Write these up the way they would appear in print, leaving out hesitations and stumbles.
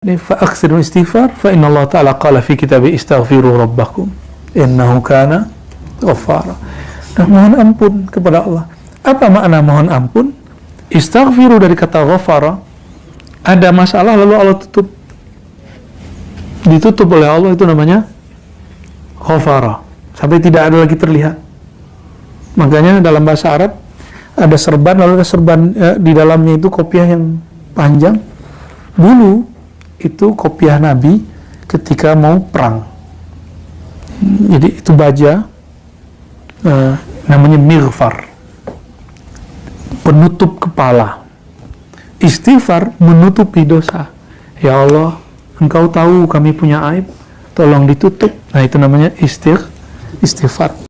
Fa'aksiru istighfar fa inna Allah ta'ala qala fi kitabi istaghfiru rabbakum innahu kana ghaffara. Nah, mohon ampun kepada Allah. Apa makna mohon ampun? Istaghfiru dari kata ghafara, ada masalah lalu Allah ditutup oleh Allah, itu namanya ghafara, sampai tidak ada lagi terlihat. Makanya dalam bahasa Arab ada serban, lalu ada serban di dalamnya itu kopiah yang panjang. Dulu itu kopiah Nabi ketika mau perang. Jadi itu baja, namanya mighfar, penutup kepala. Istighfar menutupi dosa. Ya Allah, Engkau tahu kami punya aib, tolong ditutup. Nah, itu namanya istighfar.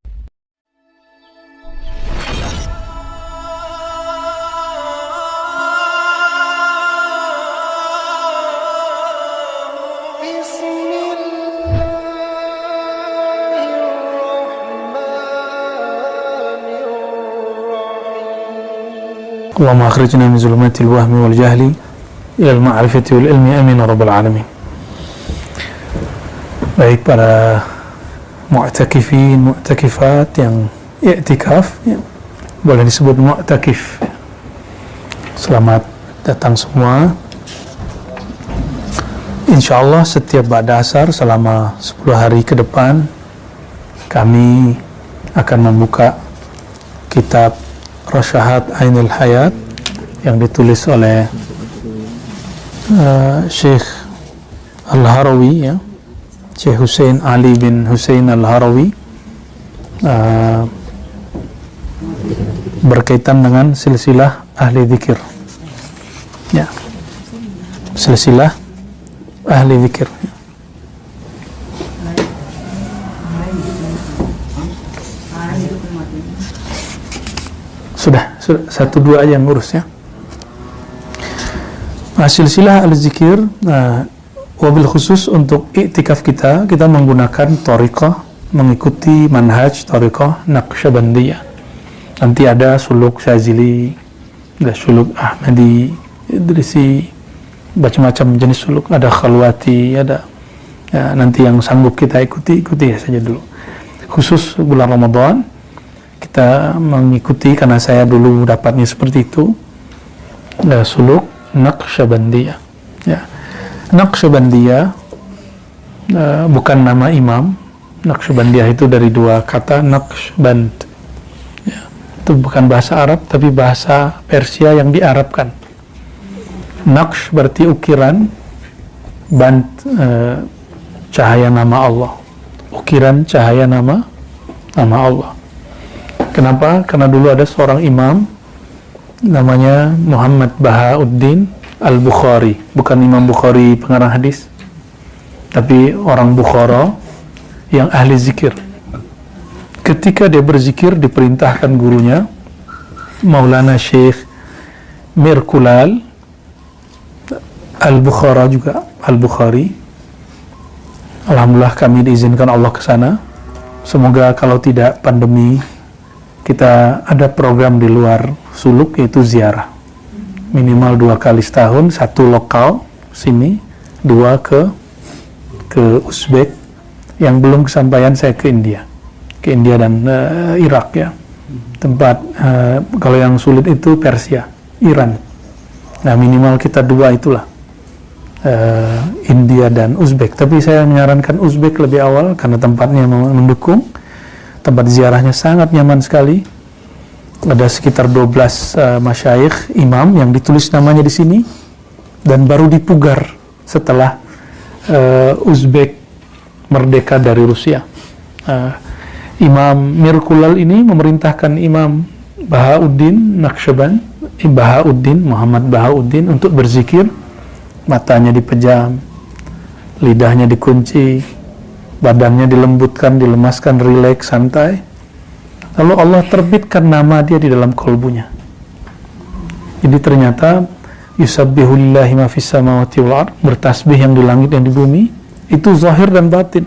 Allahumma akhrijna min zulumatil wahmi wal jahli ilal ma'rifati wal ilmi, amin ya rabbal alamin. Baik para mu'takifin, mu'takifat yang i'tikaf, ya, boleh disebut mu'takif. Selamat datang semua. Insyaallah setiap ba'da asar selama 10 hari ke depan kami akan membuka kitab Rasyahat Ainul Hayat yang ditulis oleh Syekh Al-Harawi, ya, Syekh Hussein Ali bin Hussein Al-Harawi, berkaitan dengan silsilah ahli dzikir, ya, silsilah ahli dzikir. Sudah 1-2 aja yang ngurus, ya. Silsilah al-zikir, wabil khusus untuk iktikaf kita menggunakan thariqah, mengikuti manhaj thariqah Naqsyabandiyah. Nanti ada suluk Syazili, ada suluk Ahmadi, Idrisi, macam-macam jenis suluk, ada khalwati, ada, ya, nanti yang sanggup kita ikuti ya saja dulu. Khusus bulan Ramadan kita mengikuti, karena saya dulu dapatnya seperti itu, suluk Naqsyabandiyah, ya. Naqsyabandiyah bukan nama imam. Naqsyabandiyah itu dari 2 kata, Naqsyband, ya. Itu bukan bahasa Arab tapi bahasa Persia yang diarabkan. Naqsh berarti ukiran, band cahaya nama Allah, ukiran cahaya nama Allah. Kenapa? Karena dulu ada seorang imam namanya Muhammad Bahauddin Al-Bukhari, bukan Imam Bukhari pengarang hadis, tapi orang Bukhara yang ahli zikir. Ketika dia berzikir diperintahkan gurunya Maulana Syekh Mirkulal Al-Bukhara juga, Al-Bukhari. Alhamdulillah kami diizinkan Allah ke sana. Semoga kalau tidak pandemi kita ada program di luar suluk, yaitu ziarah minimal 2 kali setahun, 1 lokal sini, 2 ke Uzbek. Yang belum kesampaian saya ke India dan Irak, ya, tempat kalau yang sulit itu Persia, Iran. Nah, minimal kita 2 itulah, India dan Uzbek. Tapi saya menyarankan Uzbek lebih awal karena tempatnya mendukung. Tempat ziarahnya sangat nyaman sekali. Ada sekitar 12 masyayikh, imam yang ditulis namanya di sini, dan baru dipugar setelah Uzbek merdeka dari Rusia. Imam Mirkulal ini memerintahkan Imam Bahauddin Naqsyaband, Muhammad Bahauddin, untuk berzikir. Matanya dipejam, lidahnya dikunci, badannya dilembutkan, dilemaskan, rileks, santai. Lalu Allah terbitkan nama dia di dalam kolbunya. Jadi ternyata yusabbihu lillahi ma fis samawati wal ard, bertasbih yang di langit dan di bumi, itu zahir dan batin.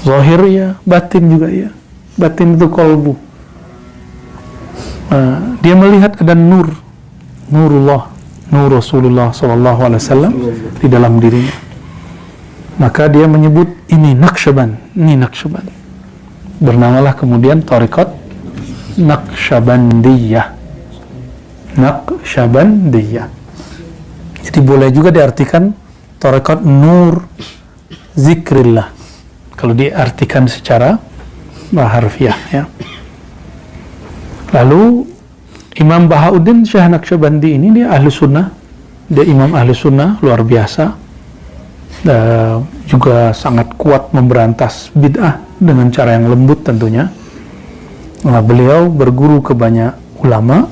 Zahir ya, batin juga ya. Batin itu kolbu. Dia melihat ada nurullah nur Rasulullah SAW di dalam dirinya. Maka dia menyebut ini Naqsyaband. Bernamalah kemudian Thariqat Naqsyabandiyah. Jadi boleh juga diartikan Thariqat Nur Zikrillah kalau diartikan secara harfiah, ya. Lalu Imam Bahauddin Syah Naqsyabandi ini dia ahli sunnah, dia imam ahli sunnah luar biasa, juga sangat kuat memberantas bid'ah dengan cara yang lembut tentunya. Nah, beliau berguru ke banyak ulama,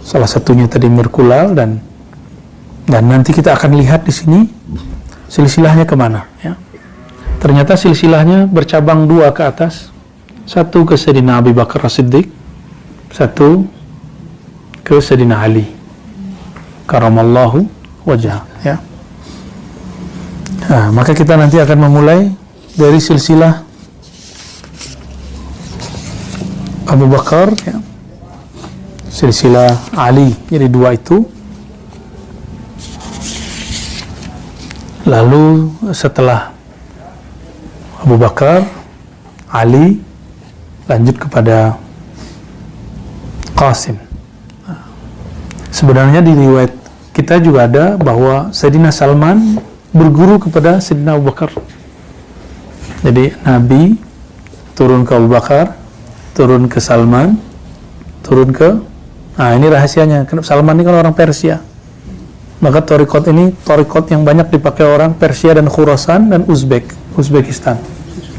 salah satunya tadi Mirkulal, dan nanti kita akan lihat di sini silsilahnya kemana, ya. Ternyata silsilahnya bercabang dua ke atas, satu ke Sayyidina Abu Bakar As-Siddiq, satu ke Sayyidina Ali karamallahu wajhah, ya. Nah, maka kita nanti akan memulai dari silsilah Abu Bakar, ya. Silsilah Ali, jadi dua itu. Lalu setelah Abu Bakar, Ali, lanjut kepada Qasim. Sebenarnya di riwayat kita juga ada bahwa Sayyidina Salman berguru kepada Sayyidina Abu Bakar. Jadi Nabi turun ke Abu Bakar, turun ke Salman, turun ke, nah ini rahasianya. Salman ini kan orang Persia, maka thariqat ini thariqat yang banyak dipakai orang Persia dan Khurasan dan Uzbekistan,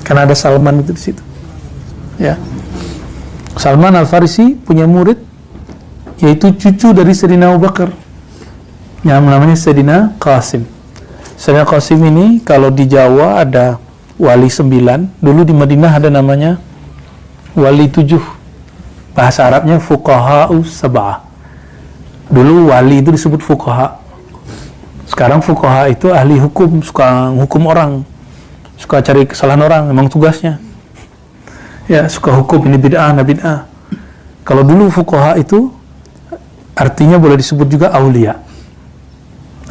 karena ada Salman itu di situ, ya. Salman Al-Farisi punya murid yaitu cucu dari Sayyidina Abu Bakar yang namanya Sayyidina Qasim. Sayyidina Qasim ini kalau di Jawa ada wali 9, dulu di Madinah ada namanya wali 7, bahasa Arabnya fuqaha'us sab'ah. Dulu wali itu disebut fuqaha, sekarang fuqaha itu ahli hukum, suka hukum orang, suka cari kesalahan orang, memang tugasnya, ya, suka hukum ini bid'ah, nah bid'ah. Kalau dulu fuqaha itu artinya boleh disebut juga aulia.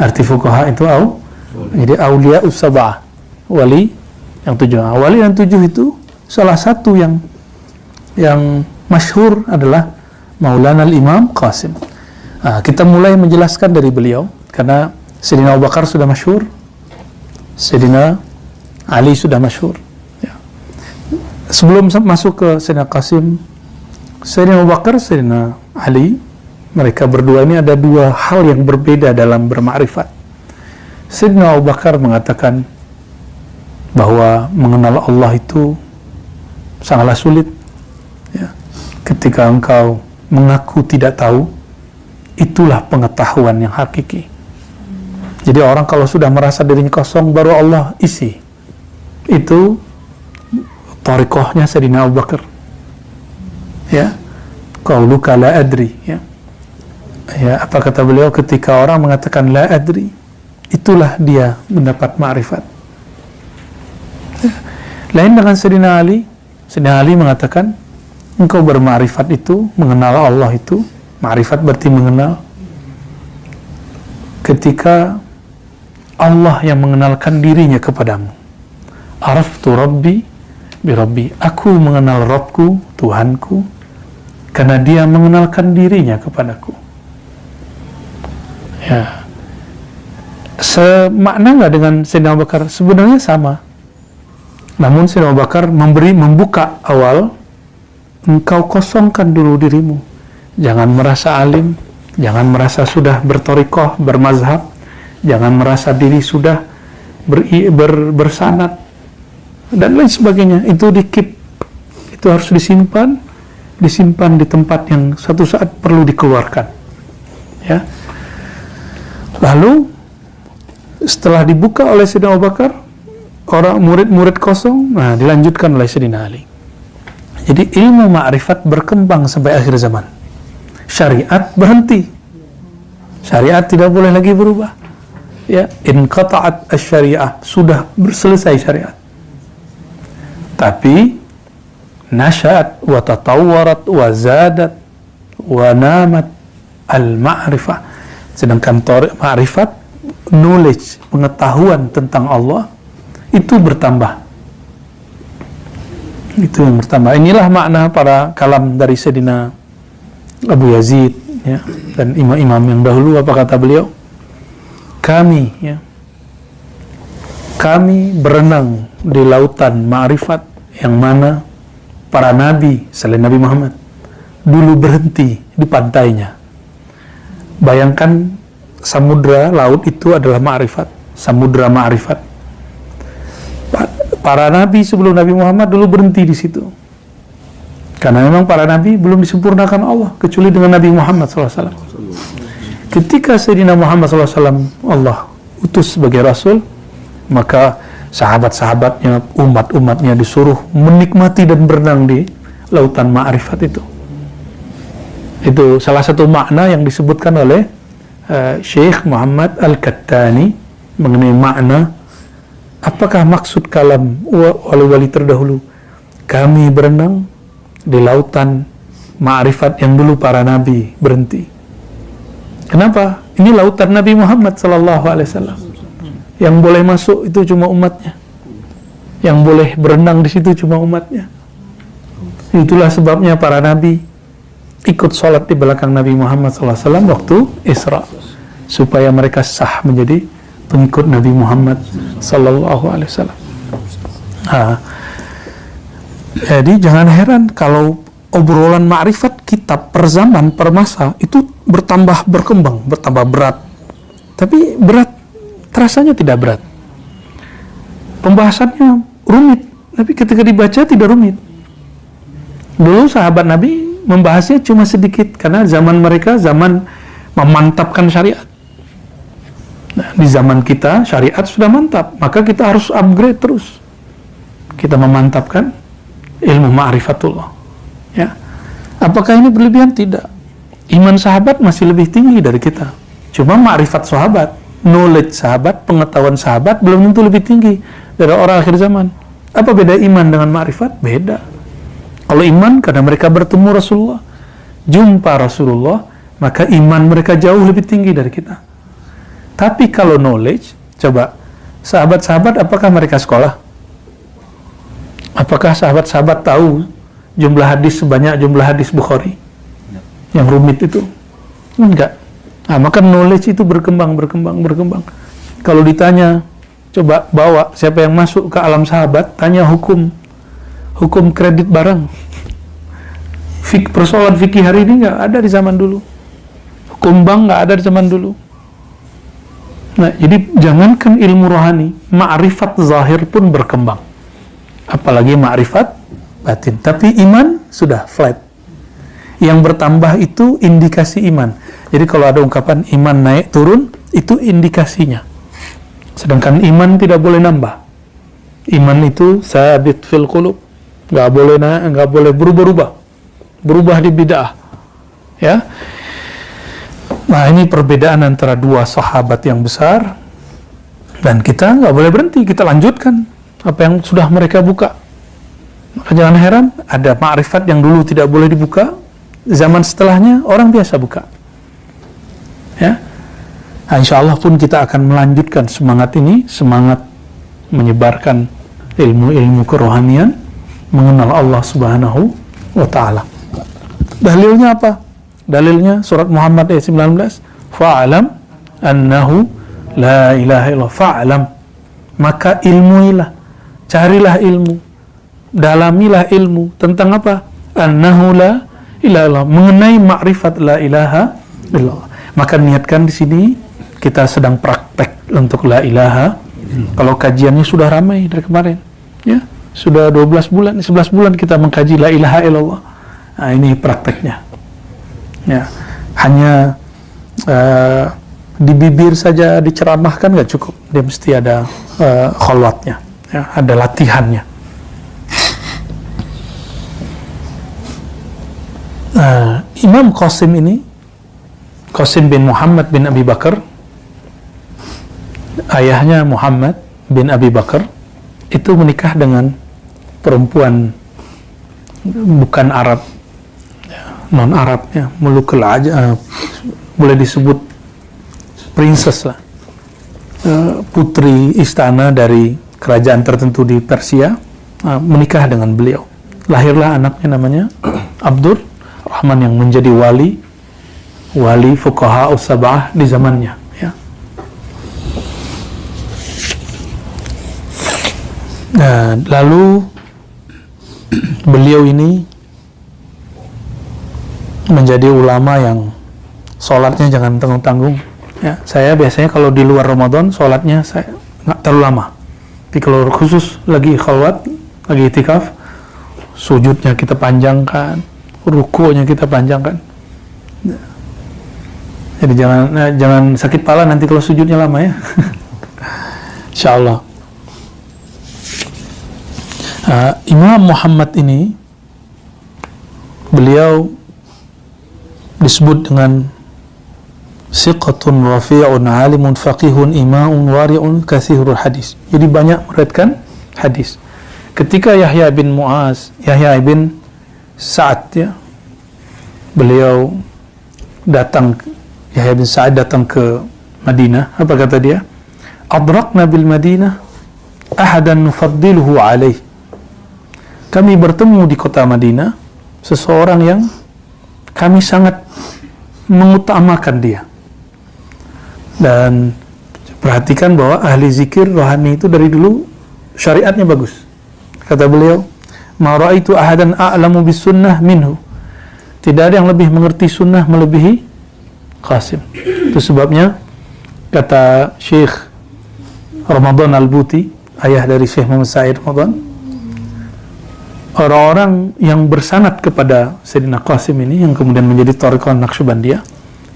Arti fuqaha itu jadi aulia us-sab'ah, wali yang 7. Nah, wali yang 7 itu salah satu yang masyhur adalah Maulana al-Imam Qasim. Nah, kita mulai menjelaskan dari beliau karena Sayyidina Abu Bakar sudah masyhur, Sayyidina Ali sudah masyhur, ya. Sebelum masuk ke Sayyidina Qasim, Sayyidina Abu Bakar, Sayyidina Ali, mereka berdua ini ada dua hal yang berbeda dalam bermakrifat. Sayyidina Abu Bakar mengatakan bahwa mengenal Allah itu sangatlah sulit, ya. Ketika engkau mengaku tidak tahu, itulah pengetahuan yang hakiki. Jadi orang kalau sudah merasa dirinya kosong, baru Allah isi. Itu thariqahnya Sayyidina Abu Bakar, ya. Qauluka la adri, ya. Ya, apa kata beliau ketika orang mengatakan la adri, itulah dia mendapat ma'rifat. Ya. Lain dengan Sayyidina Ali. Sayyidina Ali mengatakan engkau berma'rifat itu, mengenal Allah itu, ma'rifat berarti mengenal, ketika Allah yang mengenalkan dirinya kepadamu. Araftu Rabbi bi Rabbi, aku mengenal Rabbku, Tuhanku, karena dia mengenalkan dirinya kepadaku. Ya, semakna nggak dengan Sayyidina Abu Bakar? Sebenarnya sama. Namun Sayyidina Abu Bakar membuka awal, engkau kosongkan dulu dirimu. Jangan merasa alim, jangan merasa sudah berthariqah, bermazhab, jangan merasa diri sudah bersanad dan lain sebagainya. Itu di-keep, itu harus disimpan di tempat yang suatu saat perlu dikeluarkan, ya. Lalu setelah dibuka oleh Sayyidina Abu Bakar, orang murid-murid kosong, nah dilanjutkan oleh Sayyidina Ali. Jadi ilmu ma'rifat berkembang sampai akhir zaman. Syariat berhenti, syariat tidak boleh lagi berubah, ya. Inqata'at asy-syariah, sudah selesai syariat. Tapi nasya'at wa tatawwarat wa zadat wa namat al-ma'rifah, Sedangkan ma'rifat, knowledge, pengetahuan tentang Allah itu bertambah. Itu yang bertambah. Inilah makna para kalam dari Sayyidina Abu Yazid, ya, dan imam-imam yang dahulu. Apa kata beliau? Kami berenang di lautan ma'rifat yang mana para nabi selain Nabi Muhammad dulu berhenti di pantainya. Bayangkan samudra laut itu adalah ma'rifat, samudra ma'rifat. Para nabi sebelum Nabi Muhammad dulu berhenti di situ. Karena memang para nabi belum disempurnakan Allah kecuali dengan Nabi Muhammad SAW. Ketika Sayyidina Muhammad SAW Allah utus sebagai Rasul, maka sahabat-sahabatnya, umat-umatnya disuruh menikmati dan berenang di lautan ma'rifat itu. Itu salah satu makna yang disebutkan oleh Syekh Muhammad Al-Kattani mengenai makna apakah maksud kalam wali-wali terdahulu. Kami berenang di lautan ma'rifat yang dulu para nabi berhenti. Kenapa? Ini lautan Nabi Muhammad SAW. Yang boleh masuk itu cuma umatnya. Yang boleh berenang di situ cuma umatnya. Itulah sebabnya para nabi ikut sholat di belakang Nabi Muhammad SAW waktu Isra, supaya mereka sah menjadi pengikut Nabi Muhammad SAW. Jadi jangan heran kalau obrolan ma'rifat kitab per zaman, per masa itu bertambah berkembang, bertambah berat. Tapi berat, terasanya tidak berat. Pembahasannya rumit, tapi ketika dibaca tidak rumit. Dulu sahabat Nabi membahasnya cuma sedikit, karena zaman mereka zaman memantapkan syariat. Nah, di zaman kita syariat sudah mantap, maka kita harus upgrade terus. Kita memantapkan ilmu ma'rifatullah. Ya. Apakah ini berlebihan? Tidak. Iman sahabat masih lebih tinggi dari kita. Cuma ma'rifat sahabat, knowledge sahabat, pengetahuan sahabat belum tentu lebih tinggi dari orang akhir zaman. Apa beda iman dengan ma'rifat? Beda. Kalau iman karena mereka bertemu Rasulullah, jumpa Rasulullah, maka iman mereka jauh lebih tinggi dari kita. Tapi kalau knowledge, coba sahabat-sahabat apakah mereka sekolah? Apakah sahabat-sahabat tahu jumlah hadis sebanyak jumlah hadis Bukhari yang rumit itu? Enggak. Nah, maka knowledge itu berkembang. Kalau ditanya, coba bawa siapa yang masuk ke alam sahabat, tanya hukum kredit barang. Persoalan fikih hari ini nggak ada di zaman dulu. Hukum bank nggak ada di zaman dulu. Nah, jadi jangankan ilmu rohani, ma'rifat zahir pun berkembang. Apalagi ma'rifat batin. Tapi iman sudah flat. Yang bertambah itu indikasi iman. Jadi kalau ada ungkapan iman naik turun, itu indikasinya. Sedangkan iman tidak boleh nambah. Iman itu sabit fil qulub. Nggak boleh naik, nggak boleh berubah di bid'ah. Ya. Nah, ini perbedaan antara dua sahabat yang besar, dan kita nggak boleh berhenti, kita lanjutkan apa yang sudah mereka buka. Maka jangan heran ada ma'rifat yang dulu tidak boleh dibuka, zaman setelahnya orang biasa buka. Ya. Nah, insya Allah pun kita akan melanjutkan semangat ini, semangat menyebarkan ilmu-ilmu kerohanian, mengenal Allah Subhanahu wa ta'ala. Dalilnya apa? Dalilnya surat Muhammad ayat 19, fa'alam annahu la ilaha illallah. Fa'alam, maka ilmuilah, carilah ilmu, dalamilah ilmu tentang apa? Annahu la ilaha illallah, mengenai ma'rifat la ilaha illallah. Maka niatkan di sini kita sedang praktek untuk la ilaha. Kalau kajiannya sudah ramai dari kemarin, ya sudah 12 bulan, 11 bulan kita mengkaji la ilaha illallah. Nah, ini prakteknya. Ya, hanya di bibir saja diceramahkan nggak cukup, dia mesti ada kholwatnya, ya, ada latihannya. Imam Qasim ini, Qasim bin Muhammad bin Abi Bakar, ayahnya Muhammad bin Abi Bakar, itu menikah dengan perempuan bukan Arab, non-Arabnya, mulukul ajam, boleh disebut princess lah, putri istana dari kerajaan tertentu di Persia, menikah dengan beliau. Lahirlah anaknya namanya Abdul Rahman yang menjadi wali fuqaha us-sab'ah di zamannya, ya. Nah, lalu beliau ini menjadi ulama yang sholatnya jangan tanggung-tanggung, ya. Saya biasanya kalau di luar Ramadan sholatnya saya nggak terlalu lama, tapi kalau khusus lagi khalwat, lagi itikaf, sujudnya kita panjangkan, rukunya kita panjangkan. Jadi jangan sakit pala nanti kalau sujudnya lama, ya. Insyaallah. Imam Muhammad ini, beliau disebut dengan siqatun rafi'un alimun faqihun ima'un wari'un kathirul hadis. Jadi banyak meriwayatkan hadis. Ketika Yahya bin Sa'ad, ya, beliau Yahya bin Sa'ad datang ke Madinah, apa kata dia? Adrakna bil Madinah ahadan nufaddiluhu alaih. Kami bertemu di kota Madinah seseorang yang kami sangat mengutamakan dia. Dan perhatikan bahwa ahli zikir rohani itu dari dulu syariatnya bagus. Kata beliau, ma ra'aitu ahadan a'lamu bis sunnah minhu. Tidak ada yang lebih mengerti sunnah melebihi Qasim. Itu sebabnya kata Syekh Ramadan Al-Buti, ayah dari Syekh Muhammad Sa'id Ramadan, orang-orang yang bersanad kepada Sayyidina Qasim ini, yang kemudian menjadi thariqah Naqsyabandiyah,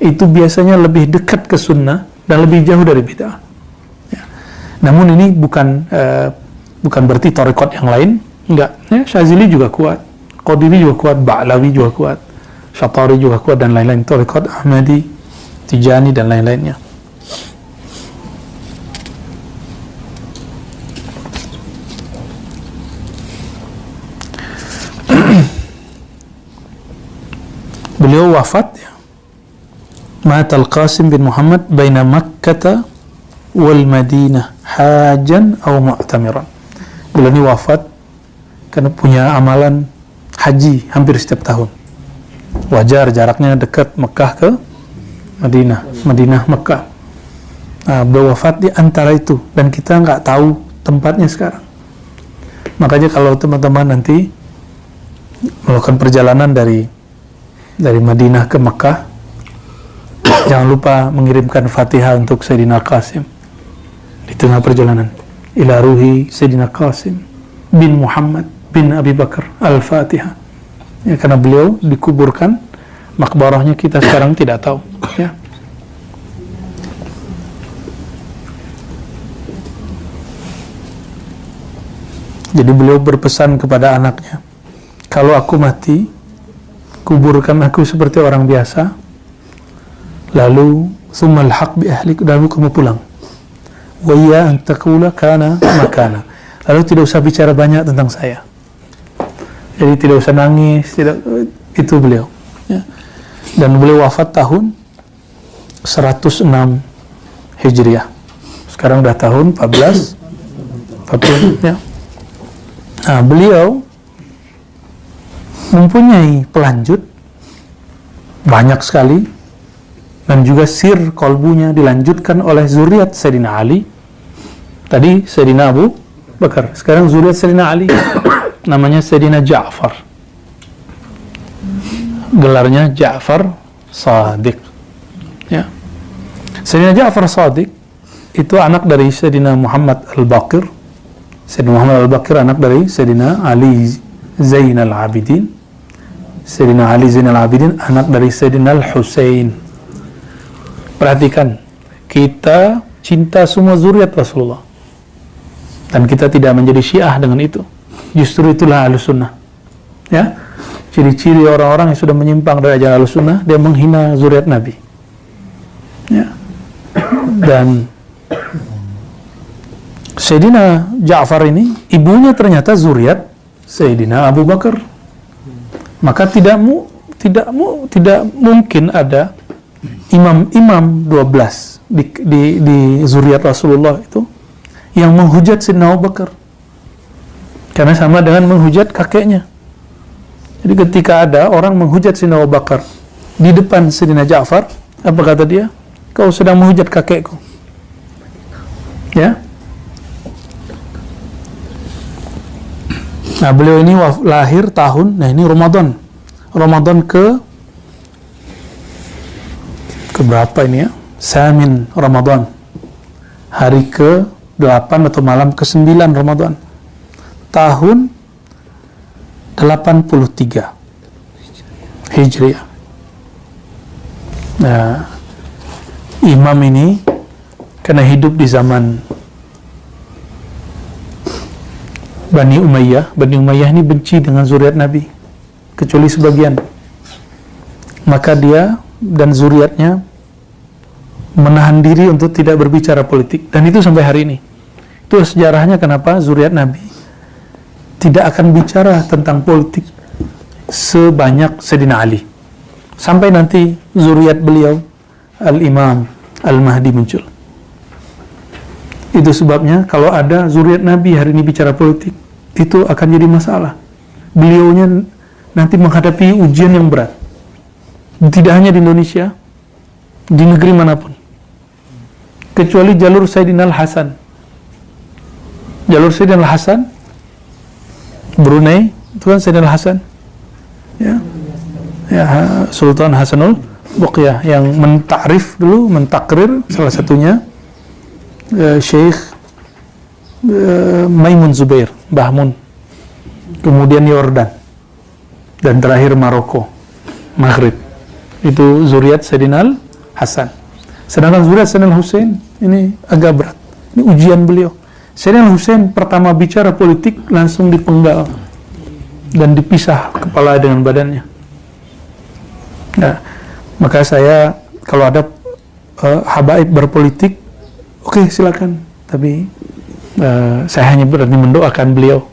itu biasanya lebih dekat ke sunnah dan lebih jauh dari bid'ah, ya. Namun ini bukan berarti thariqat yang lain, enggak, ya. Syazili juga kuat, Qadiri juga kuat, Ba'lawi juga kuat, Syatari juga kuat, dan lain-lain, thariqat Ahmadi, Tijani, dan lain-lainnya. Beliau wafat, ya. Mat al-Qasim bin Muhammad baina Makkah wal Madinah hajan atau mu'tamiran. Beliau ini wafat karena punya amalan haji hampir setiap tahun. Wajar, jaraknya dekat Mekah ke Madinah, Madinah Mekah. Nah, beliau wafat di antara itu dan kita nggak tahu tempatnya sekarang. Makanya kalau teman-teman nanti melakukan perjalanan dari Madinah ke Mekah, jangan lupa mengirimkan Fatihah untuk Sayyidina Qasim di tengah perjalanan. Ila ruhi Sayyidina Qasim bin Muhammad bin Abi Bakar Al-Fatihah, ya, karena beliau dikuburkan, makbarahnya kita sekarang tidak tahu, ya. Jadi beliau berpesan kepada anaknya, kalau aku mati, kuburkan aku seperti orang biasa, lalu thummal haq bi ahlik, lalu kamu pulang, wa ya an taqula kana makana, lalu tidak usah bicara banyak tentang saya, jadi tidak usah nangis, itu beliau, ya. Dan beliau wafat tahun 106 Hijriah, sekarang udah tahun 1440, ya. Nah, beliau mempunyai pelanjut banyak sekali, dan juga sir kolbunya dilanjutkan oleh zuriat Sayyidina Ali. Tadi Sayyidina Abu Bakar, sekarang zuriat Sayyidina Ali namanya Sayyidina Ja'far, gelarnya Ja'far Shadiq, ya. Sayyidina Ja'far Shadiq itu anak dari Sayyidina Muhammad Al-Baqir. Sayyidina Muhammad Al-Baqir anak dari Sayyidina Ali Zainal Abidin. Sayyidina Ali Zainal Abidin anak dari Sayyidina Al-Husain. Perhatikan, kita cinta semua zuriat Rasulullah, dan kita tidak menjadi Syiah dengan itu. Justru itulah Ahlussunnah, ya. Ciri-ciri orang-orang yang sudah menyimpang dari ajaran Ahlussunnah, dia menghina zuriat Nabi, ya. Dan Sayyidina Ja'far ini ibunya ternyata zuriat Sayyidina Abu Bakar. Maka tidak mungkin ada imam-imam 12 di zuriat Rasulullah itu yang menghujat Sayyidina Abu Bakar, karena sama dengan menghujat kakeknya. Jadi ketika ada orang menghujat Sayyidina Abu Bakar di depan Sayyidina Ja'far, apa kata dia? Kau sedang menghujat kakekku. Ya. Nah, beliau ini lahir tahun, nah ini Ramadan ke berapa ini ya? Samin Ramadan, hari ke-8 atau malam ke-9 Ramadan, tahun 83 Hijriah. Nah, imam ini karena hidup di zaman Bani Umayyah ini benci dengan zuriat Nabi, kecuali sebagian. Maka dia dan zuriatnya menahan diri untuk tidak berbicara politik, dan itu sampai hari ini. Itu sejarahnya kenapa zuriat Nabi tidak akan bicara tentang politik sebanyak Sayyidina Ali, sampai nanti zuriat beliau Al-Imam Al-Mahdi muncul. Itu sebabnya kalau ada zuriat Nabi hari ini bicara politik, itu akan jadi masalah. Beliaunya nanti menghadapi ujian yang berat, tidak hanya di Indonesia, di negeri manapun, kecuali jalur Sayyidina Al-Hasan. Jalur Sayyidina Al-Hasan Brunei, itu kan Sayyidina Al-Hasan, ya, Sultan Hasanul Bolkiah yang mentakrif dulu, mentakrir salah satunya Syekh Maimun Zubair Bahmun, kemudian Yordan, dan terakhir Maroko, Maghrib. Itu zuriat Sayyidina Al-Hasan. Sedangkan zuriat Sayyidina Al-Husain ini agak berat, ini ujian beliau. Sayyidina Al-Husain pertama bicara politik langsung dipenggal dan dipisah kepala dengan badannya. Nah, maka saya kalau ada habaib berpolitik, oke, silakan, tapi saya hanya berani mendoakan beliau.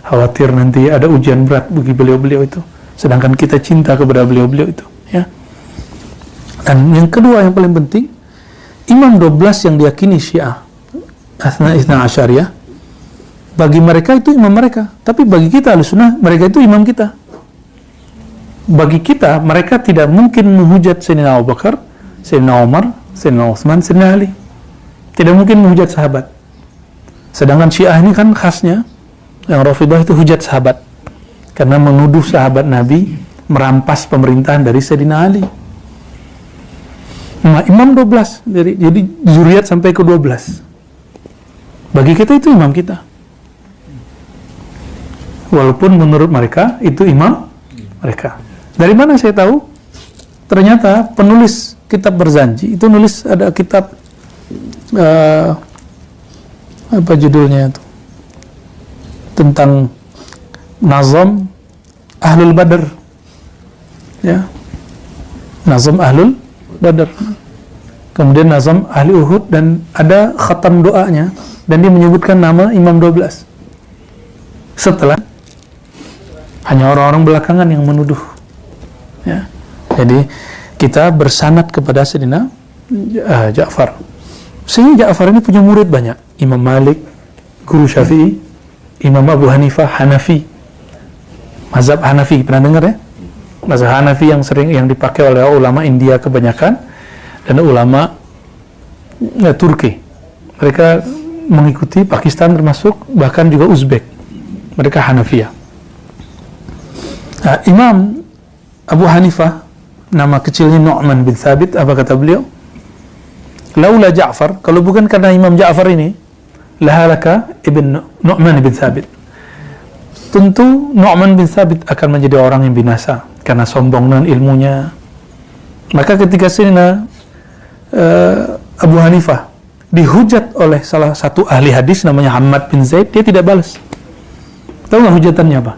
Khawatir nanti ada ujian berat bagi beliau-beliau itu, sedangkan kita cinta kepada beliau-beliau itu, ya. Dan yang kedua yang paling penting, imam 12 yang diyakini Syiah Itsna Asyariyah, bagi mereka itu imam mereka, tapi bagi kita Ahlussunnah mereka itu imam kita. Bagi kita mereka tidak mungkin menghujat Sayyidina Abu Bakar, Sayyidina Umar, Sayyidina Utsman, Sayyidina Ali. Tidak mungkin menghujat sahabat. Sedangkan Syiah ini kan khasnya, yang Rafidhah itu hujat sahabat, karena menuduh sahabat Nabi merampas pemerintahan dari Sayyidina Ali. Nah, imam 12, jadi zuriat sampai ke 12. Bagi kita itu imam kita. Walaupun menurut mereka itu imam mereka. Dari mana saya tahu? Ternyata penulis kitab Barzanji itu nulis, ada kitab apa judulnya itu, tentang Nazam Ahlul Badr, ya, Nazam Ahlul Badr, kemudian Nazam Ahli Uhud, dan ada khatam doanya, dan dia menyebutkan nama imam 12 setelah hanya orang-orang belakangan yang menuduh, ya. Jadi kita bersanad kepada Sayyidina Ja'far. Sehingga Ja'far ini punya murid banyak. Imam Malik, Guru Syafi'i, Imam Abu Hanifah, Hanafi, mazhab Hanafi, pernah dengar ya? Mazhab Hanafi yang sering dipakai oleh ulama India kebanyakan, dan ulama Turki. Mereka mengikuti Pakistan termasuk, bahkan juga Uzbek. Mereka Hanafiyah. Nah, Imam Abu Hanifah, nama kecilnya Nu'man bin Thabit, apa kata beliau? Laula Ja'far, kalau bukan karena Imam Ja'far ini, lahalaka ibn Nu'man bin Thabit. Tentu Nu'man bin Thabit akan menjadi orang yang binasa karena sombong dengan ilmunya. Maka ketika Sayyidina Abu Hanifah dihujat oleh salah satu ahli hadis namanya Hamad bin Zaid, dia tidak balas. Tahu nggak hujatannya apa?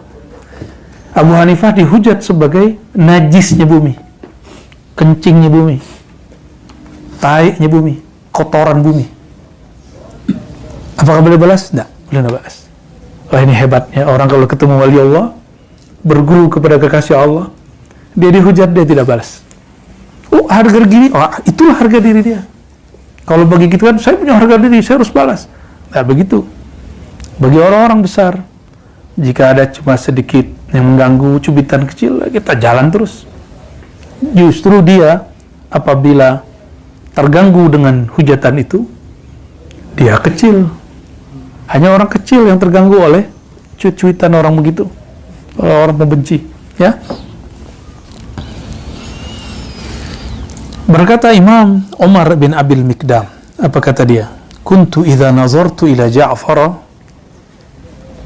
Abu Hanifah dihujat sebagai najisnya bumi, kencingnya bumi, taiknya bumi, kotoran bumi. Apakah boleh balas? Tidak, boleh balas. Wah, ini hebatnya orang kalau ketemu wali Allah, berguru kepada kekasih Allah, dia dihujat, dia tidak balas. Oh, harga gini, oh, itulah harga diri dia. Kalau bagi kita kan, saya punya harga diri, saya harus balas. Nah, begitu. Bagi orang-orang besar, jika ada cuma sedikit yang mengganggu, cubitan kecil, kita jalan terus. Justru dia, apabila terganggu dengan hujatan itu, dia kecil. Hanya orang kecil yang terganggu oleh cuitan orang begitu, orang pembenci. Ya. Berkata Imam Umar bin Abil Mikdam, apa kata dia? Kuntu idza nazartu ila Ja'far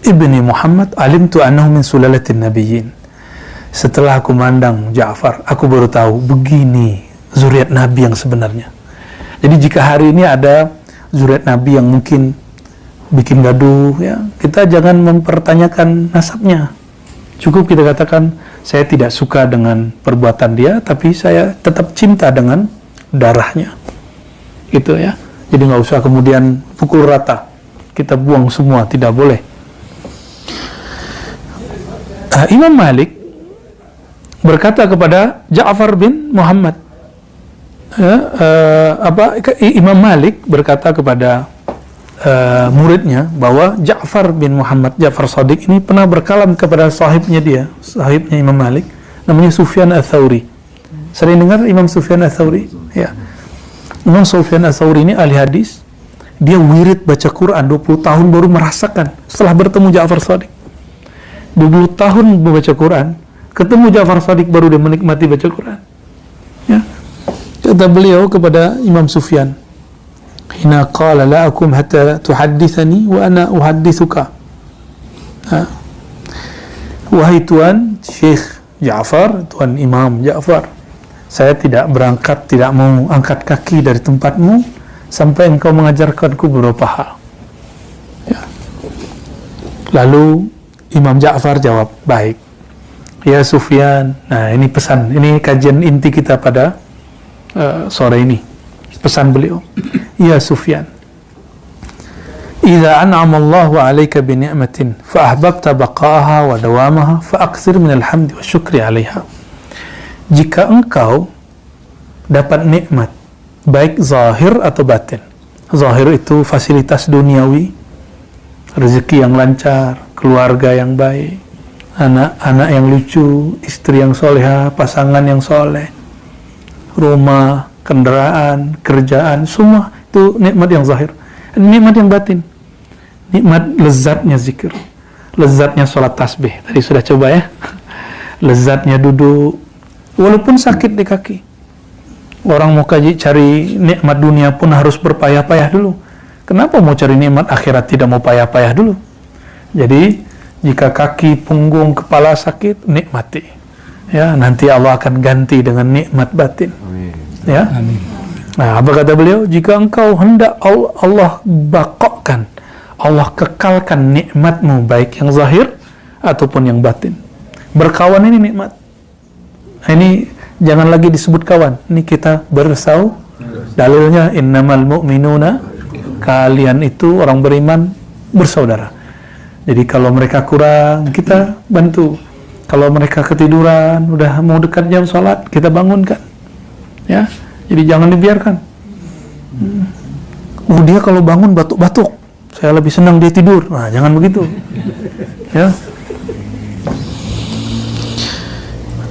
ibni Muhammad alimtu annahu min sulalatin nabiyyin. Setelah aku mandang Ja'far, aku baru tahu begini zuriat Nabi yang sebenarnya. Jadi jika hari ini ada zuriat Nabi yang mungkin bikin gaduh, ya, kita jangan mempertanyakan nasabnya. Cukup kita katakan, saya tidak suka dengan perbuatan dia, tapi saya tetap cinta dengan darahnya. Gitu ya. Jadi nggak usah kemudian pukul rata. Kita buang semua, tidak boleh. Imam Malik berkata kepada Ja'far bin Muhammad, Imam Malik berkata kepada muridnya bahwa Ja'far bin Muhammad, Ja'far Shadiq ini pernah berkalam kepada sahibnya Imam Malik, namanya Sufyan Ats-Tsauri. Sering dengar Imam Sufyan Ats-Tsauri? Ya. Imam Sufyan Ats-Tsauri ini ahli hadis. Dia wirid baca Quran 20 tahun baru merasakan setelah bertemu Ja'far Shadiq. 20 tahun membaca Quran, ketemu Ja'far Shadiq baru dia menikmati baca Quran. Ya. Kata beliau kepada Imam Sufyan, hina qala la akum hatta tuhaddithani wa ana uhaddithuka. Wahai Tuan Syekh Ja'far, Tuan Imam Ja'far, saya tidak berangkat, tidak mau angkat kaki dari tempatmu sampai engkau mengajarkanku beberapa hal. Ya. Lalu Imam Ja'far jawab, baik. Ya Sufyan, nah ini pesan, ini kajian inti kita pada sore ini. Pesan beliau, ya Sufyan, idza an'ama Allahu 'alaika bi ni'matin fa ahbabta baqa'aha wa dawamaha fa aktsir min al-hamdi wa syukri 'alaiha. Jika engkau dapat nikmat baik zahir atau batin. Zahir itu fasilitas duniawi, rezeki yang lancar, keluarga yang baik, anak-anak yang lucu, istri yang soleha, pasangan yang soleh, rumah, kendaraan, kerjaan, semua itu nikmat yang zahir. Nikmat yang batin, nikmat lezatnya zikir, lezatnya sholat tasbih. Tadi sudah coba ya. Lezatnya duduk, walaupun sakit di kaki. Orang mau cari nikmat dunia pun harus berpayah-payah dulu. Kenapa mau cari nikmat akhirat tidak mau payah-payah dulu? Jadi jika kaki, punggung, kepala sakit, nikmati. Ya, nanti Allah akan ganti dengan nikmat batin. Ya. Amin. Nah, apa kata beliau? Jika engkau hendak Allah bakokkan, Allah kekalkan nikmatmu baik yang zahir ataupun yang batin. Berkawan ini nikmat. Nah, ini jangan lagi disebut kawan. Ini kita bersau. Dalilnya innamal mu'minuna, kalian itu orang beriman bersaudara. Jadi kalau mereka kurang, kita bantu. Kalau mereka ketiduran, udah mau dekat jam sholat, kita bangunkan. Ya, jadi jangan dibiarkan. Dia kalau bangun batuk-batuk, saya lebih senang dia tidur. Nah, jangan begitu. Ya.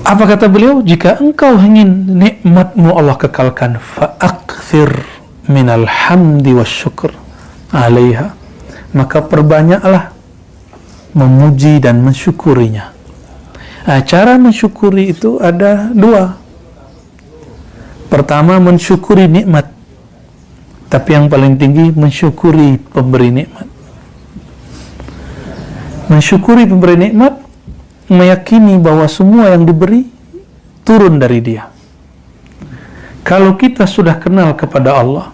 Apa kata beliau? Jika engkau ingin nikmatmu Allah kekalkan, fa'akthir minal hamdi wasyukur alaiha, maka perbanyaklah memuji dan mensyukurinya. Nah, cara mensyukuri itu ada dua. Pertama, mensyukuri nikmat. Tapi yang paling tinggi, mensyukuri pemberi nikmat. Mensyukuri pemberi nikmat, meyakini bahwa semua yang diberi turun dari Dia. Kalau kita sudah kenal kepada Allah,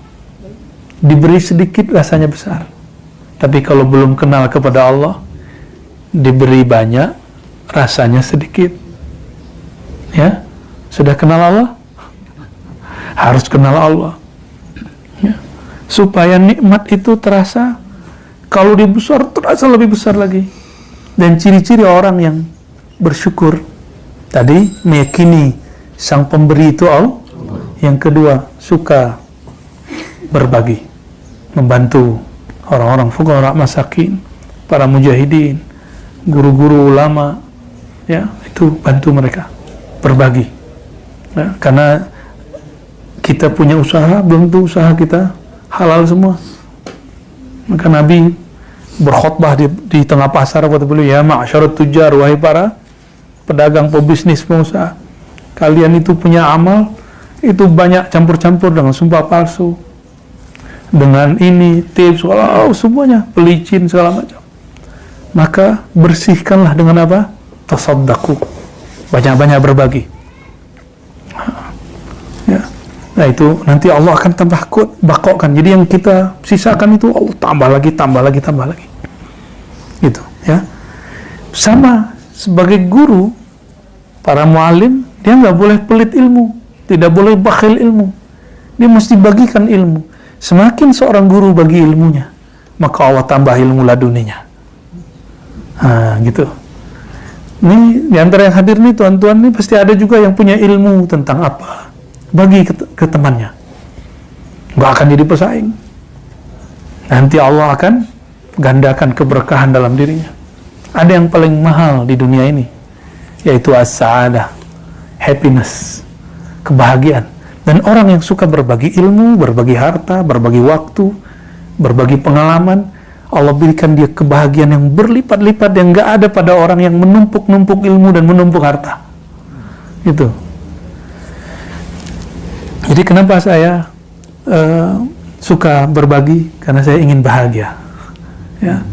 diberi sedikit rasanya besar. Tapi kalau belum kenal kepada Allah, diberi banyak rasanya sedikit. Ya, sudah kenal Allah, harus kenal Allah. Ya. Supaya nikmat itu terasa, kalau dia besar, terasa lebih besar lagi. Dan ciri-ciri orang yang bersyukur tadi, meyakini sang pemberi itu Allah. Yang kedua, suka berbagi, membantu orang-orang fuqara, masakin, para mujahidin, guru-guru, ulama, ya, itu bantu mereka, berbagi. Ya, karena kita punya usaha, belum tentu usaha kita halal semua. Maka Nabi berkhutbah di tengah pasar, kata beliau, ya ma'syarut tujar, wahai para pedagang, pebisnis, pengusaha, kalian itu punya amal, itu banyak campur-campur dengan sumpah palsu, dengan ini, tips, semuanya, pelicin, segala macam. Maka bersihkanlah dengan apa? Tasaddaqu, banyak-banyak berbagi. Ya. Nah itu nanti Allah akan tambah bakokkan. Jadi yang kita sisakan itu Allah tambah lagi, tambah lagi, tambah lagi. Gitu, ya. Sama sebagai guru, para muallim, dia nggak boleh pelit ilmu, tidak boleh bakhil ilmu. Dia mesti bagikan ilmu. Semakin seorang guru bagi ilmunya, maka Allah tambah ilmu laduninya. Gitu. Ini di antara yang hadir nih, tuan-tuan nih pasti ada juga yang punya ilmu tentang apa, bagi ke temannya. Nggak akan jadi pesaing. Nanti Allah akan gandakan keberkahan dalam dirinya. Ada yang paling mahal di dunia ini, yaitu as-sa'adah, happiness, kebahagiaan. Dan orang yang suka berbagi ilmu, berbagi harta, berbagi waktu, berbagi pengalaman, Allah berikan dia kebahagiaan yang berlipat-lipat yang nggak ada pada orang yang menumpuk-numpuk ilmu dan menumpuk harta. Itu. Jadi kenapa saya suka berbagi? Karena saya ingin bahagia. Ya.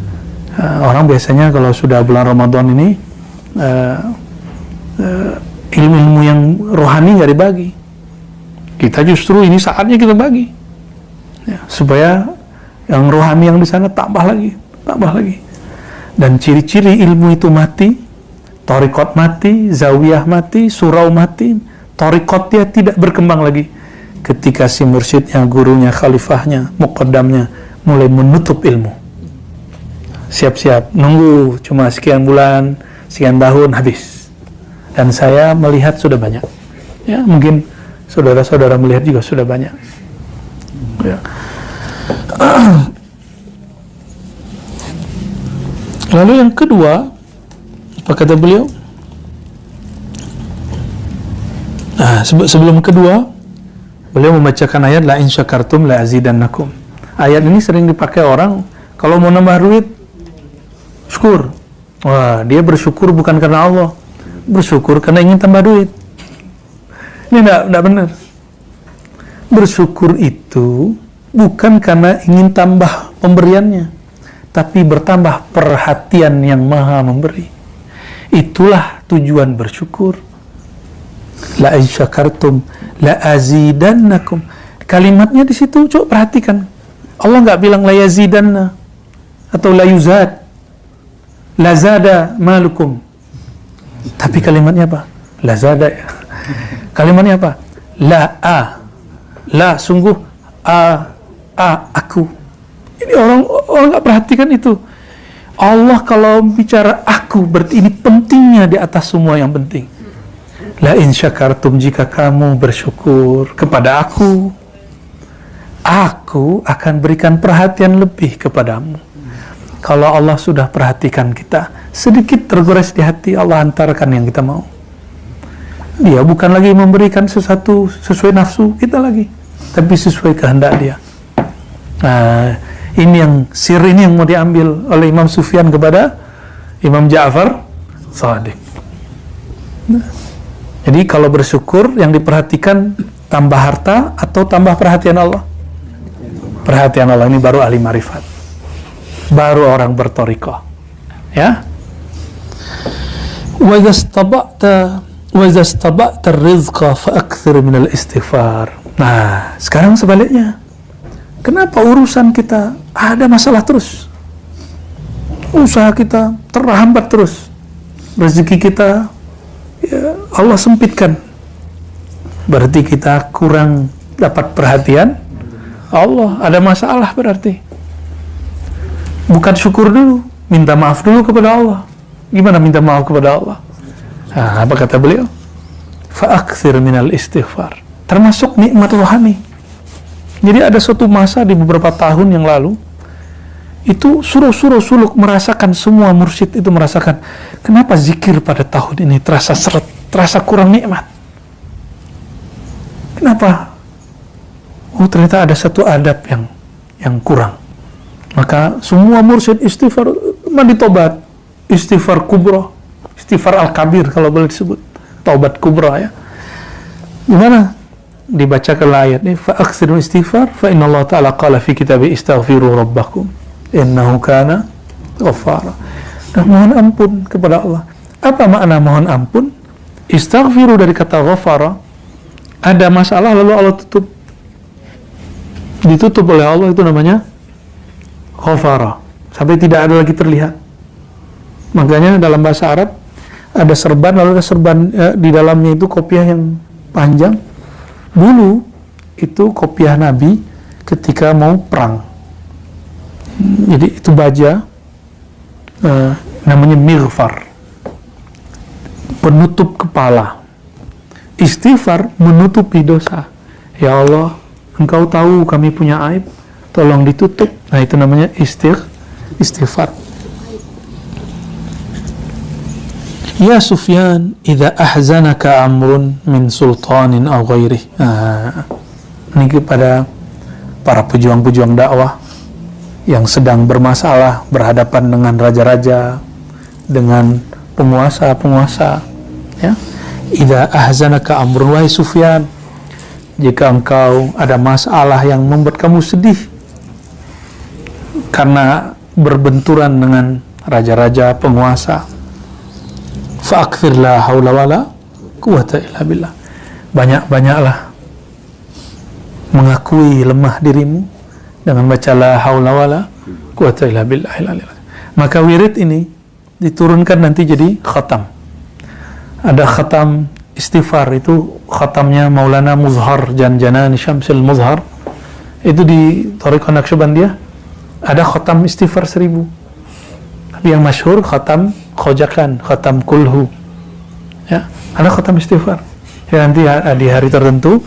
Orang biasanya kalau sudah bulan Ramadan ini ilmu-ilmu yang rohani nggak dibagi. Kita justru ini saatnya kita bagi, ya, supaya yang rohani yang di sana tambah lagi. Dan ciri-ciri ilmu itu mati, thariqat mati, zawiyah mati, surau mati, thariqat dia tidak berkembang lagi. Ketika si mursyidnya, gurunya, khalifahnya, muqaddamnya mulai menutup ilmu. Siap-siap, nunggu cuma sekian bulan, sekian tahun, habis. Dan saya melihat sudah banyak. Ya, mungkin saudara-saudara melihat juga sudah banyak. Ya. Lalu yang kedua, apa kata beliau? Sebelum kedua, beliau membacakan ayat la in syakartum la azidannakum. Ayat ini sering dipakai orang kalau mau nambah duit, syukur. Wah, dia bersyukur bukan karena Allah, bersyukur karena ingin tambah duit. Ini tidak benar. Bersyukur itu bukan karena ingin tambah pemberiannya, tapi bertambah perhatian yang maha memberi. Itulah tujuan bersyukur. La in syakartum la azidannakum. Kalimatnya di situ, coba perhatikan. Allah nggak bilang la yazidanna atau la yuzad, la zada malukum. Tapi kalimatnya apa? La zada. Kalimatnya apa? La sungguh, aku. Ini orang nggak perhatikan itu. Allah kalau bicara aku, berarti ini pentingnya di atas semua yang penting. La in syakartum, jika kamu bersyukur kepada aku akan berikan perhatian lebih kepadamu. Kalau Allah sudah perhatikan kita, sedikit tergores di hati, Allah antarkan yang kita mau. Dia bukan lagi memberikan sesuatu sesuai nafsu kita lagi, tapi sesuai kehendak dia. Nah, ini yang sir ini yang mau diambil oleh Imam Sufyan kepada Imam Ja'far Shadiq. Nah, jadi kalau bersyukur yang diperhatikan tambah harta atau tambah perhatian Allah? Perhatian Allah, ini baru ahli marifat, baru orang berthariqah. Ya. Wa idza istaba'ta ar-rizqa fa'akthir min al-istighfar. Nah, sekarang sebaliknya. Kenapa urusan kita ada masalah terus? Usaha kita terhambat terus. Rezeki kita ya Allah sempitkan. Berarti kita kurang dapat perhatian Allah, ada masalah berarti. Bukan syukur dulu, minta maaf dulu kepada Allah. Gimana minta maaf kepada Allah? Nah, apa kata beliau? Fa'akthir minal istighfar. Termasuk nikmat rohani. Jadi ada suatu masa di beberapa tahun yang lalu, itu suruh-suruh suluk merasakan, semua mursyid itu merasakan, kenapa zikir pada tahun ini terasa seret, terasa kurang nikmat. Kenapa? Oh, ternyata ada satu adab yang kurang. Maka semua mursyid istighfar, mandi tobat, istighfar kubra, istighfar al-kabir kalau boleh disebut, taubat kubra ya. Gimana? Dibacakan ayat ini, fa'aksiru istighfar, fa inna Allah ta'ala qala fi kitabi istaghfiru rabbakum innahu kana ghaffara. Dan mohon ampun kepada Allah. Apa makna mohon ampun? Istaghfiru dari kata ghafara, ada masalah lalu Allah ditutup oleh Allah, itu namanya ghafara, sampai tidak ada lagi terlihat. Makanya dalam bahasa Arab ada serban, lalu ada serban di dalamnya itu kopiah yang panjang. Dulu itu kopiah Nabi ketika mau perang. Jadi itu baja namanya mighfar, penutup kepala. Istighfar menutupi dosa. Ya Allah, Engkau tahu kami punya aib, tolong ditutup. Nah, itu namanya istighfar. Ya Sufyan, idza ahzanaka amrun min sultanin aw ghairih. Ini kepada para pejuang-pejuang dakwah yang sedang bermasalah, berhadapan dengan raja-raja, dengan penguasa-penguasa, ya. Idza ahzanaka amrun, wahai Sufyan, jika engkau ada masalah yang membuat kamu sedih karena berbenturan dengan raja-raja, penguasa, fa'akthir la hawla wala quwata illa billah. Banyak-banyaklah mengakui lemah dirimu dengan baca la hawla wala quwata illa billah. Maka wirid ini diturunkan nanti jadi khatam. Ada khatam istighfar, itu khatamnya Maulana Muzhar Janjanani Syamsil Muzhar, itu di Thariqah Naqsyabandiyah ada khatam istighfar 1000. Tapi yang masyhur khatam Khojakan, khatam kulhu, ya, ada khatam istighfar. Ya, nanti di hari tertentu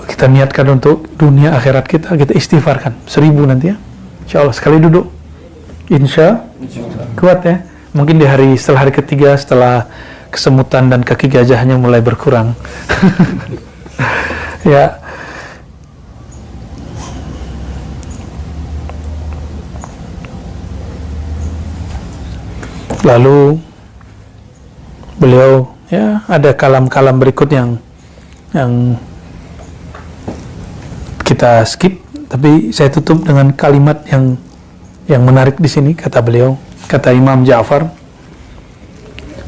kita niatkan untuk dunia akhirat kita istighfarkan 1000 nanti ya, insyaallah sekali duduk, insya kuat ya. Mungkin di hari setelah hari ketiga, setelah kesemutan dan kaki gajahnya mulai berkurang. Ya. Lalu beliau, ya, ada kalam-kalam berikut yang kita skip, tapi saya tutup dengan kalimat yang menarik di sini. Kata beliau, kata Imam Ja'far,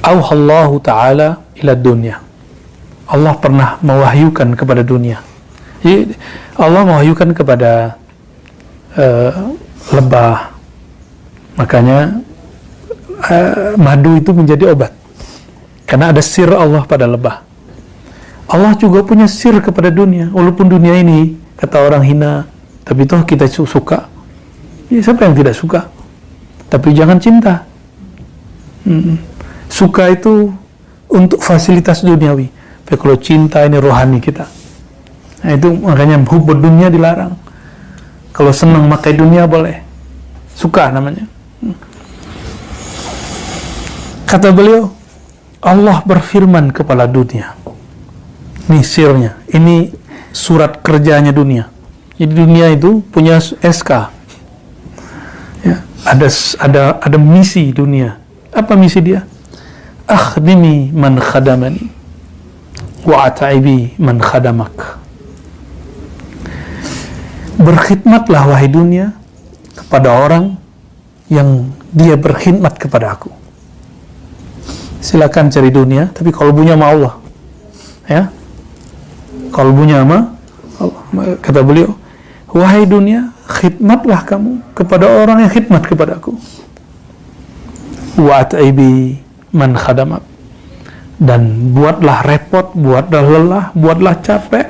Auhallahu ta'ala ila dunya. Allah pernah mewahyukan kepada dunia. Jadi Allah mewahyukan kepada lebah. Makanya madu itu menjadi obat, karena ada sir Allah pada lebah. Allah juga punya sir kepada dunia. Walaupun dunia ini kata orang hina, tapi toh kita suka. Ya, siapa yang tidak suka? Tapi jangan cinta. Suka itu untuk fasilitas duniawi. Tapi kalau cinta ini rohani kita. Nah, itu makanya hubbud dunia dilarang. Kalau senang makai dunia boleh. Suka namanya. Kata beliau, Allah berfirman kepada dunia. Ini sirnya. Ini surat kerjanya dunia. Jadi dunia itu punya SK. Ya, ada misi dunia. Apa misi dia? Akhdimi man khadamani wa at'ibi man khadamak. Berkhidmatlah wahai dunia kepada orang yang dia berkhidmat kepada aku. Silakan cari dunia, tapi kalbunya sama Allah. Ya. Kalbunya sama Allah. Kata beliau, wahai dunia, khidmatlah kamu kepada orang yang khidmat kepada aku. Wa at'ibi man khadamak. Dan buatlah repot, buatlah lelah, buatlah capek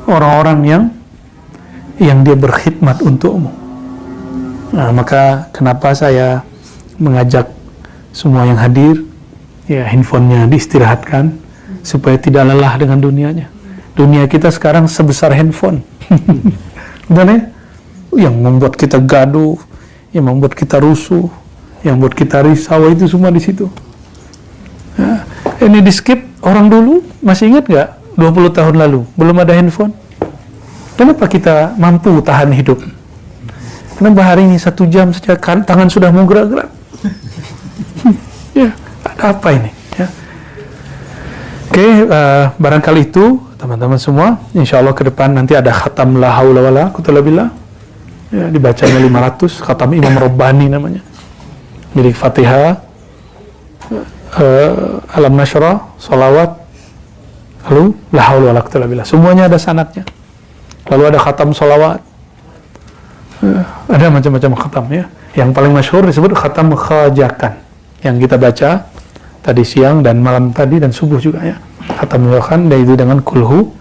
orang-orang yang dia berkhidmat untukmu. Nah, maka kenapa saya mengajak semua yang hadir, ya, handphonenya diistirahatkan supaya tidak lelah dengan dunianya. Dunia kita sekarang sebesar handphone. Benar ya? Yang membuat kita gaduh, yang membuat kita rusuh, yang membuat kita risau, itu semua di situ. Nah, ini di skip. Orang dulu masih ingat nggak 20 tahun lalu belum ada handphone? Kenapa kita mampu tahan hidup? Kenapa hari ini 1 jam saja tangan sudah mau gerak-gerak? Ya, ada apa ini? Ya. Oke, barangkali itu teman-teman semua. Insya Allah ke depan nanti ada khatam la haula wala quwwata illa billah. Ya, dibacanya 500, khatam Imam Rabbani namanya. Milik Fatihah, Alam Nashrah, salawat, lalu la haula wala quwwata illa billah. Semuanya ada sanadnya. Lalu ada khatam salawat. Ada macam-macam khatam ya. Yang paling masyhur disebut khatam khajakan, yang kita baca tadi siang dan malam tadi dan subuh juga ya. Khatam khajakan, dan itu dengan kulhu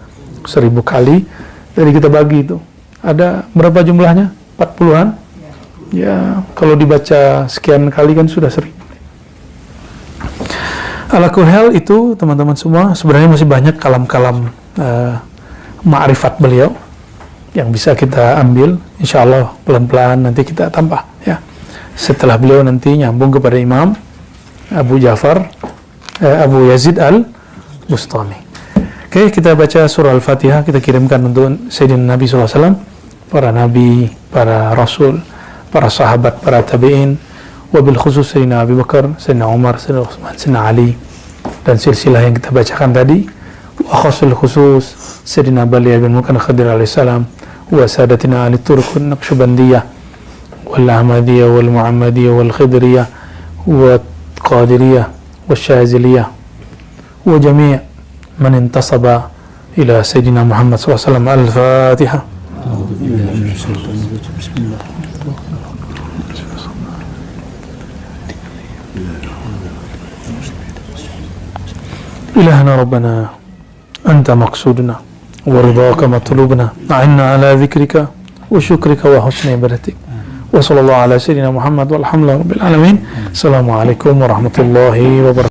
1000 kali. Jadi kita bagi itu. Ada berapa jumlahnya? 40-an. Ya, kalau dibaca sekian kali kan sudah 1000. Ala kulli hal itu teman-teman semua, sebenarnya masih banyak kalam-kalam ma'rifat beliau yang bisa kita ambil. Insya Allah pelan-pelan nanti kita tambah ya. Setelah beliau nanti nyambung kepada Imam Abu Yazid al-Bustami. Oke, kita baca surah Al-Fatihah, kita kirimkan untuk Sayyidina Nabi SAW, para nabi, para rasul, para sahabat, para tabi'in, wabil khusus Sayyidina Abu Bakar, Sayyidina Umar, Sayyidina Utsman, Sayyidina Ali, dan silsilah yang kita bacakan tadi, wa khusul khusus Sayyidina Bali bin Mukan Khadir alaihissalam, wa sadatina Ali Turkun Naqsyabandiyah, wal Ahmadiyah, wal Muhammadiyah, wal Khidriyah, wa Qadiriyah, wa Syaziliyah, wa jami' man intasaba ila Sayyidina Muhammad SAW. Al-Fatihah. إلهنا ربنا أنت مقصودنا ورضاك مطلوبنا أعنا على ذكرك وشكرك وحسن عبادتك وصلى الله على سيدنا محمد والحمد لله رب العالمين. السلام عليكم ورحمة الله وبركاته.